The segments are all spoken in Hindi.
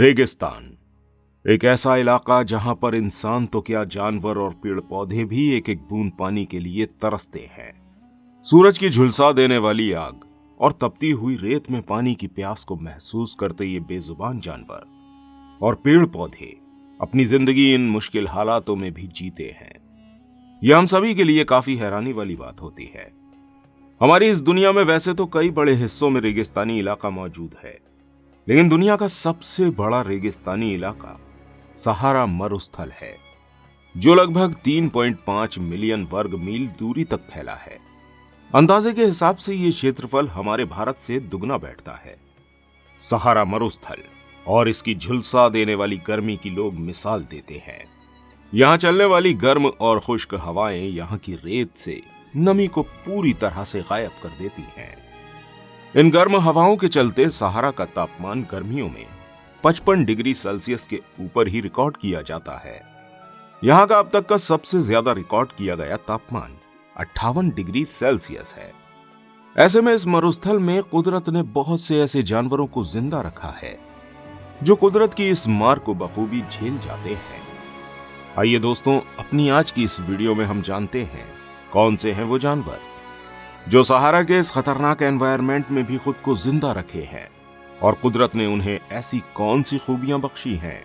रेगिस्तान एक ऐसा इलाका जहां पर इंसान तो क्या जानवर और पेड़ पौधे भी एक एक बूंद पानी के लिए तरसते हैं। सूरज की झुलसा देने वाली आग और तपती हुई रेत में पानी की प्यास को महसूस करते ये बेजुबान जानवर और पेड़ पौधे अपनी जिंदगी इन मुश्किल हालातों में भी जीते हैं। यह हम सभी के लिए काफी हैरानी वाली बात होती है। हमारी इस दुनिया में वैसे तो कई बड़े हिस्सों में रेगिस्तानी इलाका मौजूद है, लेकिन दुनिया का सबसे बड़ा रेगिस्तानी इलाका सहारा मरुस्थल है, जो लगभग 3.5 मिलियन वर्ग मील दूरी तक फैला है। अंदाजे के हिसाब से यह क्षेत्रफल हमारे भारत से दुगना बैठता है। सहारा मरुस्थल और इसकी झुलसा देने वाली गर्मी की लोग मिसाल देते हैं। यहां चलने वाली गर्म और खुश्क हवाएं यहां की रेत से नमी को पूरी तरह से गायब कर देती हैं। इन गर्म हवाओं के चलते सहारा का तापमान गर्मियों में 55 डिग्री सेल्सियस के ऊपर ही रिकॉर्ड किया जाता है। यहां का अब तक का सबसे ज्यादा रिकॉर्ड किया गया तापमान 58 डिग्री सेल्सियस है। ऐसे में इस मरुस्थल में कुदरत ने बहुत से ऐसे जानवरों को जिंदा रखा है जो कुदरत की इस मार को बखूबी झेल जाते हैं। आइए दोस्तों, अपनी आज की इस वीडियो में हम जानते हैं कौन से हैं वो जानवर जो सहारा के इस खतरनाक एनवायरनमेंट में भी खुद को जिंदा रखे हैं, और कुदरत ने उन्हें ऐसी कौन सी खूबियां बख्शी हैं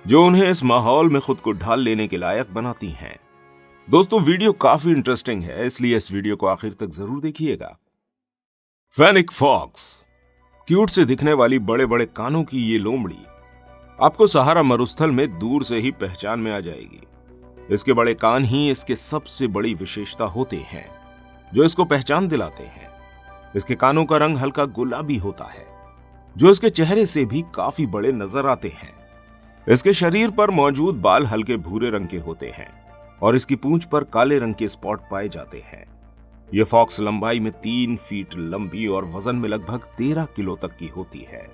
जो उन्हें इस माहौल में खुद को ढाल लेने के लायक बनाती हैं। दोस्तों, वीडियो काफी इंटरेस्टिंग है, इसलिए इस वीडियो को आखिर तक जरूर देखिएगा। फेनिक फॉक्स, क्यूट से दिखने वाली बड़े बड़े कानों की ये लोमड़ी आपको सहारा मरुस्थल में दूर से ही पहचान में आ जाएगी। इसके बड़े कान ही इसके सबसे बड़ी विशेषता होते हैं जो इसको पहचान दिलाते हैं। इसके कानों का रंग हल्का गुलाबी होता है, जो इसके चेहरे से भी काफी बड़े नजर आते हैं। इसके शरीर पर मौजूद बाल हल्के भूरे रंग के होते हैं और इसकी पूंछ पर काले रंग के स्पॉट पाए जाते हैं। यह फॉक्स लंबाई में 3 फीट लंबी और वजन में लगभग 13 किलो तक की होती है।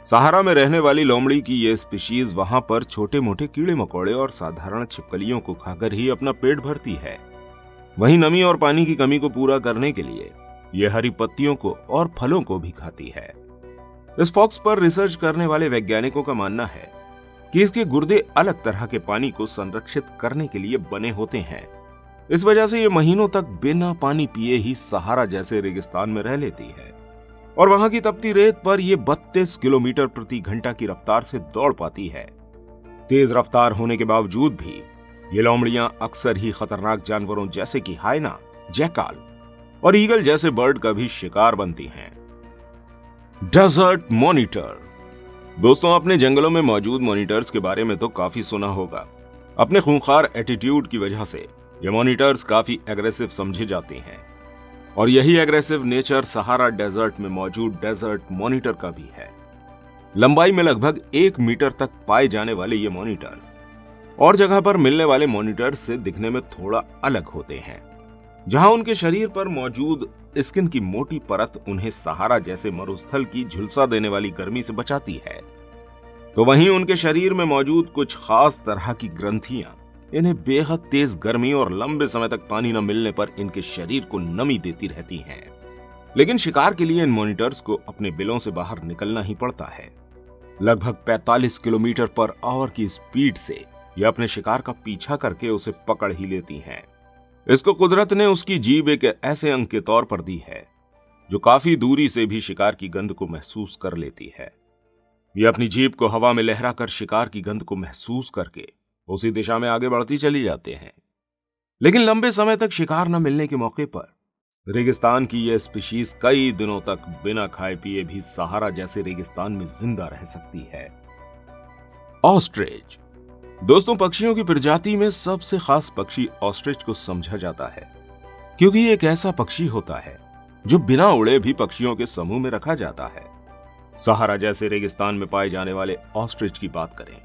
सहारा में रहने वाली लोमड़ी की यह स्पीशीज वहां पर छोटे मोटे कीड़े मकोड़े और साधारण छिपकलियों को खाकर ही अपना पेट भरती है। वहीं नमी और पानी की कमी को पूरा करने के लिए यह हरी पत्तियों को और फलों को भी खाती है। इस फॉक्स पर रिसर्च करने वाले वैज्ञानिकों का मानना है कि इसके गुर्दे अलग तरह के पानी को संरक्षित करने के लिए बने होते हैं। इस वजह से यह महीनों तक बिना पानी पिए ही सहारा जैसे रेगिस्तान में रह लेती है और वहां की तपती रेत पर यह 32 किलोमीटर प्रति घंटा की रफ्तार से दौड़ पाती है। तेज रफ्तार होने के बावजूद भी ये लोमड़ियां अक्सर ही खतरनाक जानवरों जैसे कि हाइना, जैकाल और ईगल जैसे बर्ड का भी शिकार बनती हैं। डेजर्ट मॉनिटर, दोस्तों, अपने जंगलों में मौजूद मॉनिटर्स के बारे में तो काफी सुना होगा। अपने खूंखार एटीट्यूड की वजह से ये मॉनिटर्स काफी एग्रेसिव समझे जाते हैं और यही एग्रेसिव नेचर सहारा डेजर्ट में मौजूद डेजर्ट मॉनिटर का भी है। लंबाई में लगभग 1 मीटर तक पाए जाने वाले ये मॉनिटर्स और जगह पर मिलने वाले मॉनिटर से दिखने में थोड़ा अलग होते हैं। जहां उनके शरीर पर मौजूद स्किन की मोटी परत उन्हें सहारा जैसे मरुस्थल की झुलसा देने वाली गर्मी से बचाती है, तो वहीं उनके शरीर में मौजूद कुछ खास तरह की ग्रंथियां इन्हें बेहद तेज गर्मी और लंबे समय तक पानी न मिलने पर इनके शरीर को नमी देती रहती हैं। लेकिन शिकार के लिए इन मॉनिटर्स को अपने बिलों से बाहर निकलना ही पड़ता है। लगभग 45 किलोमीटर पर आवर की स्पीड से यह अपने शिकार का पीछा करके उसे पकड़ ही लेती हैं। इसको कुदरत ने उसकी जीभ एक ऐसे अंग के तौर पर दी है जो काफी दूरी से भी शिकार की गंध को महसूस कर लेती है। यह अपनी जीभ को हवा में लहराकर शिकार की गंध को महसूस करके उसी दिशा में आगे बढ़ती चली जाते हैं। लेकिन लंबे समय तक शिकार न मिलने के मौके पर रेगिस्तान की यह स्पीशीज कई दिनों तक बिना खाए पिए भी सहारा जैसे रेगिस्तान में जिंदा रह सकती है। ऑस्ट्रिच, दोस्तों, पक्षियों की प्रजाति में सबसे खास पक्षी ऑस्ट्रिच को समझा जाता है क्योंकि ये एक ऐसा पक्षी होता है जो बिना उड़े भी पक्षियों के समूह में रखा जाता है। सहारा जैसे रेगिस्तान में पाए जाने वाले ऑस्ट्रिच की बात करें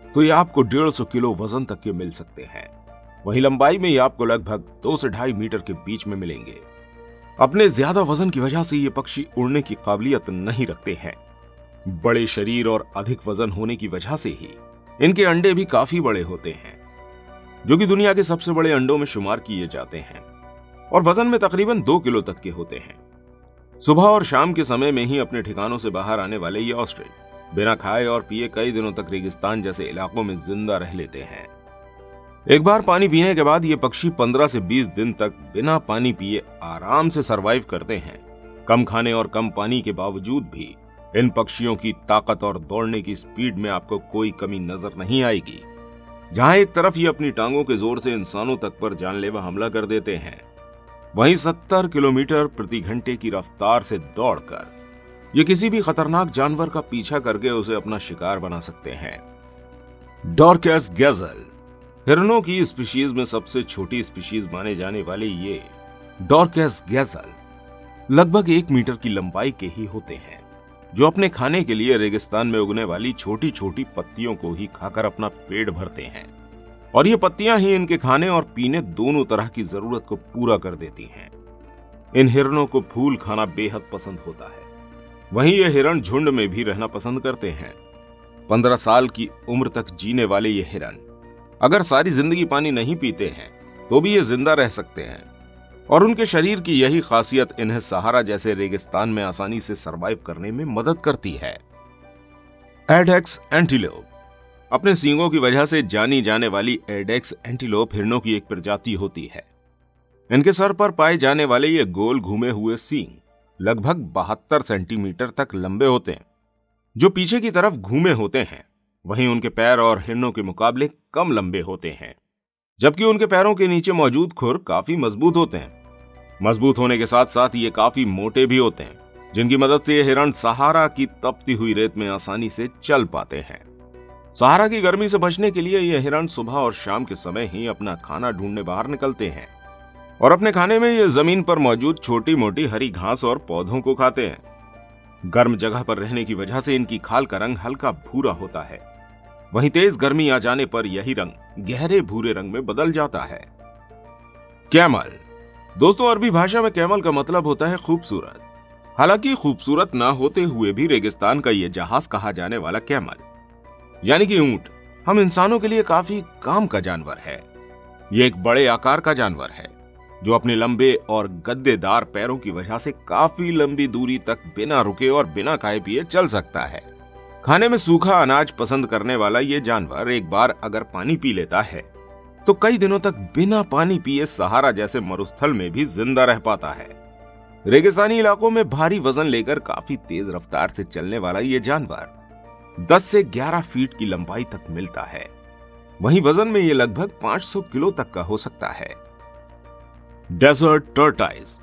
तो ये आपको 150 किलो वजन तक के मिल सकते हैं। वहीं लंबाई में ये आपको लगभग 2 से 2.5 मीटर के बीच में मिलेंगे। अपने ज्यादा वजन की वजह से ये पक्षी उड़ने की काबिलियत नहीं रखते हैं। बड़े शरीर और अधिक वजन होने की वजह से ही इनके अंडे भी काफी बड़े होते हैं, जो कि दुनिया के सबसे बड़े अंडों में शुमार किए जाते हैं और वजन में तकरीबन 2 किलो तक के होते हैं। सुबह और शाम के समय में ही अपने ठिकानों से बाहर आने वाले ये ऑस्ट्रिच बिना खाए और पिए कई दिनों तक रेगिस्तान जैसे इलाकों में जिंदा रह लेते हैं। एक बार पानी पीने के बाद ये पक्षी 15 से 20 दिन तक बिना पानी पिए आराम से सरवाइव करते हैं। कम खाने और कम पानी के बावजूद भी इन पक्षियों की ताकत और दौड़ने की स्पीड में आपको कोई कमी नजर नहीं आएगी। जहां एक तरफ ये अपनी टांगों के जोर से इंसानों तक पर जानलेवा हमला कर देते हैं, वहीं 70 किलोमीटर प्रति घंटे की रफ्तार से दौड़कर ये किसी भी खतरनाक जानवर का पीछा करके उसे अपना शिकार बना सकते हैं। डॉर्कस गैजल हिरणों की स्पीशीज में सबसे छोटी स्पीशीज माने जाने वाले ये डॉर्कस गैजल लगभग 1 मीटर की लंबाई के ही होते हैं, जो अपने खाने के लिए रेगिस्तान में उगने वाली छोटी छोटी पत्तियों को ही खाकर अपना पेट भरते हैं। और ये पत्तियां ही इनके खाने और पीने दोनों तरह की जरूरत को पूरा कर देती हैं। इन हिरणों को फूल खाना बेहद पसंद होता है। वहीं ये हिरण झुंड में भी रहना पसंद करते हैं। 15 साल की उम्र तक जीने वाले ये हिरण अगर सारी जिंदगी पानी नहीं पीते हैं तो भी ये जिंदा रह सकते हैं, और उनके शरीर की यही खासियत इन्हें सहारा जैसे रेगिस्तान में आसानी से सरवाइव करने में मदद करती है। एडेक्स एंटीलोप अपने सींगों की वजह से जानी जाने वाली एडेक्स एंटीलोप हिरणों की एक प्रजाति होती है। इनके सर पर पाए जाने वाले ये गोल घूमे हुए सींग लगभग 72 सेंटीमीटर तक लंबे होते हैं, जो पीछे की तरफ घूमे होते हैं। वहीं उनके पैर और हिरणों के मुकाबले कम लंबे होते हैं, जबकि उनके पैरों के नीचे मौजूद खुर काफी मजबूत होते हैं। मजबूत होने के साथ साथ ये काफी मोटे भी होते हैं, जिनकी मदद से ये हिरण सहारा की तपती हुई रेत में आसानी से चल पाते हैं। सहारा की गर्मी से बचने के लिए ये हिरण सुबह और शाम के समय ही अपना खाना ढूंढने बाहर निकलते हैं, और अपने खाने में ये जमीन पर मौजूद छोटी मोटी हरी घास और पौधों को खाते हैं। गर्म जगह पर रहने की वजह से इनकी खाल का रंग हल्का भूरा होता है। वहीं तेज गर्मी आ जाने पर यही रंग गहरे भूरे रंग में बदल जाता है। कैमल दोस्तों, अरबी भाषा में कैमल का मतलब होता है खूबसूरत। हालांकि खूबसूरत ना होते हुए भी रेगिस्तान का यह जहाज कहा जाने वाला कैमल यानी कि ऊंट हम इंसानों के लिए काफी काम का जानवर है। यह एक बड़े आकार का जानवर है जो अपने लंबे और गद्देदार पैरों की वजह से काफी लंबी दूरी तक बिना रुके और बिना खाए पिए चल सकता है। खाने में सूखा अनाज पसंद करने वाला ये जानवर एक बार अगर पानी पी लेता है तो कई दिनों तक बिना पानी पिए सहारा जैसे मरुस्थल में भी जिंदा रह पाता है। रेगिस्तानी इलाकों में भारी वजन लेकर काफी तेज रफ्तार से चलने वाला ये जानवर 10 से 11 फीट की लंबाई तक मिलता है। वहीं वजन में ये लगभग 500 किलो तक का हो सकता है। डेजर्ट टर्टाइज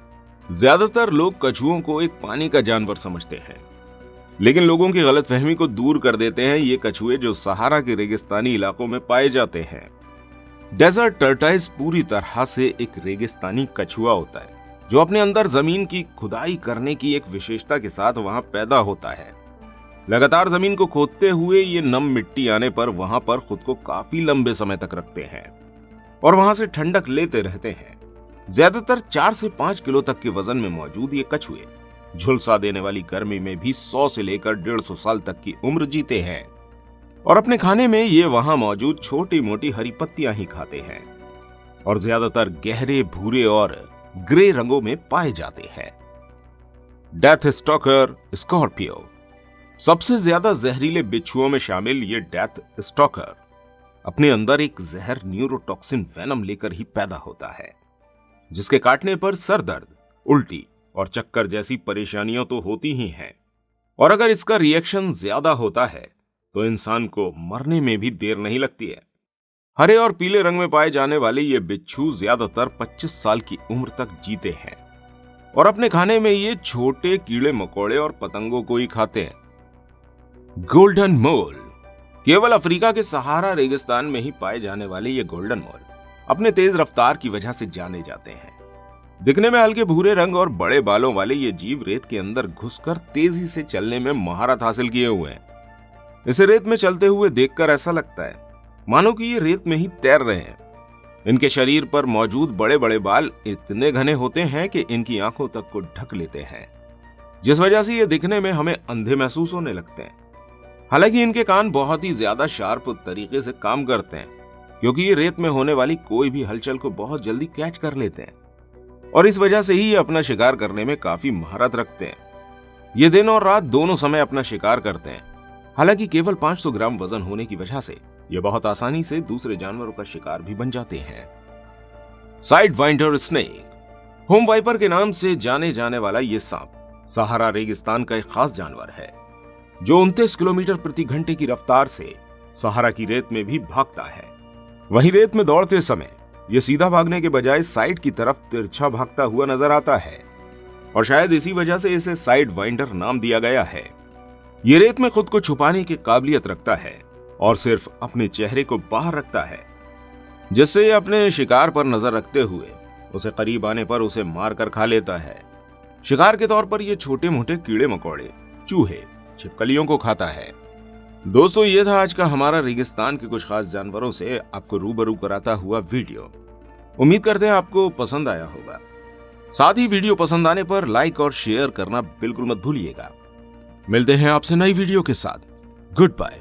ज्यादातर लोग कछुओं को एक पानी का जानवर समझते हैं, लेकिन लोगों की गलतफहमी को दूर कर देते हैं ये कछुए जो सहारा के रेगिस्तानी इलाकों में पाए जाते हैं। डेजर्ट टर्टाइज पूरी तरह से एक रेगिस्तानी कछुआ होता है जो अपने अंदर जमीन की खुदाई करने की एक विशेषता के साथ वहां पैदा होता है। लगातार जमीन को खोदते हुए ये नम मिट्टी आने पर वहां पर खुद को काफी लंबे समय तक रखते हैं और वहां से ठंडक लेते रहते हैं। ज्यादातर 4 से 5 किलो तक के वजन में मौजूद ये कछुए झुलसा देने वाली गर्मी में भी 100 से लेकर 150 साल तक की उम्र जीते हैं, और अपने खाने में ये वहां मौजूद छोटी मोटी हरी पत्तियां ही खाते हैं और ज्यादातर गहरे भूरे और ग्रे रंगों में पाए जाते हैं। डेथ स्टॉकर स्कॉर्पियो सबसे ज्यादा जहरीले बिच्छुओं में शामिल ये डेथ स्टॉकर अपने अंदर एक जहर न्यूरोटॉक्सिन वेनम लेकर ही पैदा होता है, जिसके काटने पर सर दर्द, उल्टी और चक्कर जैसी परेशानियां तो होती ही हैं, और अगर इसका रिएक्शन ज्यादा होता है तो इंसान को मरने में भी देर नहीं लगती है। हरे और पीले रंग में पाए जाने वाले ये बिच्छू ज्यादातर 25 साल की उम्र तक जीते हैं और अपने खाने में ये छोटे कीड़े मकोड़े और पतंगों को ही खाते हैं। गोल्डन मोल केवल अफ्रीका के सहारा रेगिस्तान में ही पाए जाने वाले ये गोल्डन मोल अपने तेज रफ्तार की वजह से जाने जाते हैं। दिखने में हल्के भूरे रंग और बड़े बालों वाले ये जीव रेत के अंदर घुसकर तेजी से चलने में महारत हासिल किए हुए हैं। इसे रेत में चलते हुए देखकर ऐसा लगता है मानो कि ये रेत में ही तैर रहे हैं। इनके शरीर पर मौजूद बड़े बड़े बाल इतने घने होते हैं कि इनकी आंखों तक को ढक लेते हैं, जिस वजह से ये दिखने में हमें अंधे महसूस होने लगते हैं। हालांकि इनके कान बहुत ही ज्यादा शार्प तरीके से काम करते हैं, क्योंकि ये रेत में होने वाली कोई भी हलचल को बहुत जल्दी कैच कर लेते हैं और इस वजह से ही ये अपना शिकार करने में काफी महारत रखते हैं। ये दिन और रात दोनों समय अपना शिकार करते हैं हालांकि केवल 500 ग्राम वजन होने की वजह से ये बहुत आसानी से दूसरे जानवरों का शिकार भी बन जाते हैं। साइड वाइंडर स्नेक, होम वाइपर के नाम से जाने जाने वाला ये सांप सहारा रेगिस्तान का एक खास जानवर है जो 29 किलोमीटर प्रति घंटे की रफ्तार से सहारा की रेत में भी भागता है। वहीं रेत में दौड़ते समय यह सीधा भागने के बजाय साइड की तरफ तिरछा भागता हुआ नजर आता है और शायद इसी वजह से इसे साइड वाइंडर नाम दिया गया है। ये रेत में खुद को छुपाने की काबिलियत रखता है और सिर्फ अपने चेहरे को बाहर रखता है, जिससे ये अपने शिकार पर नजर रखते हुए उसे करीब आने पर उसे मारकर खा लेता है। शिकार के तौर पर ये छोटे मोटे कीड़े मकोड़े, चूहे, छिपकलियों को खाता है। दोस्तों, ये था आज का हमारा रेगिस्तान के कुछ खास जानवरों से आपको रूबरू कराता हुआ वीडियो। उम्मीद करते हैं आपको पसंद आया होगा। साथ ही वीडियो पसंद आने पर लाइक और शेयर करना बिल्कुल मत भूलिएगा। मिलते हैं आपसे नई वीडियो के साथ। Good bye.